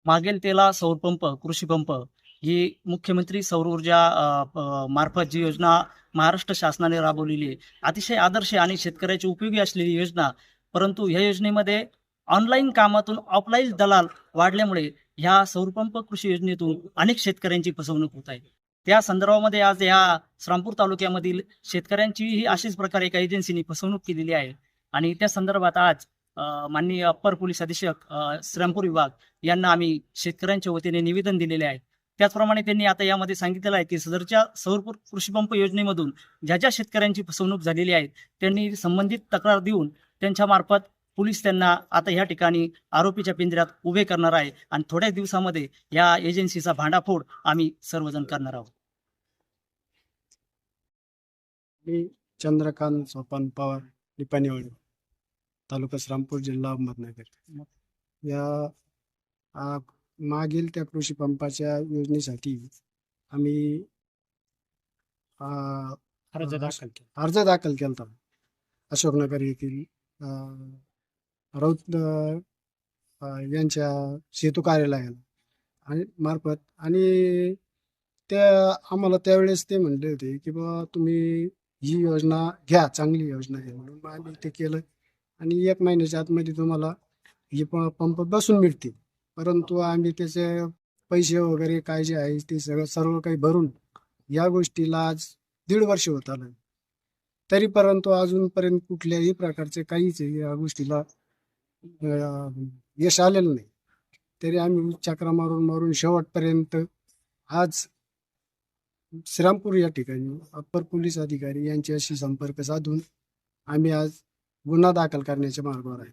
मागेल त्याला सौर पंप, कृषी पंप ही मुख्यमंत्री सौर ऊर्जा मार्फत जी योजना महाराष्ट्र शासनाने राबवलेली आहे. अतिशय आदर्श आणि शेतकऱ्याची उपयोगी असलेली योजना. परंतु ह्या योजनेमध्ये ऑनलाईन कामातून ऑफलाईन दलाल वाढल्यामुळे ह्या सौर पंप कृषी योजनेतून अनेक शेतकऱ्यांची फसवणूक होत आहे. त्या संदर्भामध्ये आज ह्या श्रामपूर तालुक्यामधील शेतकऱ्यांची ही अशाच प्रकारे एका एजन्सीने फसवणूक केलेली आहे. आणि त्या संदर्भात आज माननीय अप्पर पोलीस अधीक्षक श्रामपूर विभाग यांना आम्ही शेतकऱ्यांच्या वतीने निवेदन दिलेले आहे. त्याचप्रमाणे त्यांनी आता यामध्ये सांगितलेलं आहे की सदरच्या सौर कृषी पंप योजनेमधून ज्या ज्या शेतकऱ्यांची फसवणूक झालेली आहे त्यांनी संबंधित तक्रार देऊन त्यांच्या मार्फत पोलीस त्यांना आता या ठिकाणी आरोपीच्या पिंजऱ्यात उभे करणार आहे आणि थोड्या दिवसामध्ये या एजन्सीचा भांडाफोड आम्ही सर्वजण करणार आहोत. मी चंद्रकांत सोपान पवार, निपाणीवाडी, तालुका श्रामपूर, जिल्हा अहमदनगर. या मागील त्या कृषी पंपाच्या योजनेसाठी आम्ही अर्ज दाखल केला होता अशोकनगर येथील राऊत यांच्या सेतू कार्यालयाला आणि मार्फत. आणि त्या आम्हाला त्यावेळेस ते म्हणले होते की बा तुम्ही ही योजना घ्या, चांगली योजना आहे म्हणून. मग आम्ही ते केलं आणि 1 महिन्याच्या आतमध्ये तुम्हाला हे पंप बसून मिळतील. परंतु आम्ही त्याचे पैसे वगैरे काय जे आहे ते सर्व काही भरून या गोष्टीला आज 1.5 वर्ष होत आलं, तरी परंतु अजूनपर्यंत कुठल्याही प्रकारचे काहीच या गोष्टीला यश आलेलं नाही. तरी आम्ही चक्रा मारून शेवटपर्यंत आज श्रीरामपूर या ठिकाणी अप्पर पोलीस अधिकारी यांच्याशी संपर्क साधून आम्ही आज गुन्हा दाखल करण्याच्या मार्गावर आहे.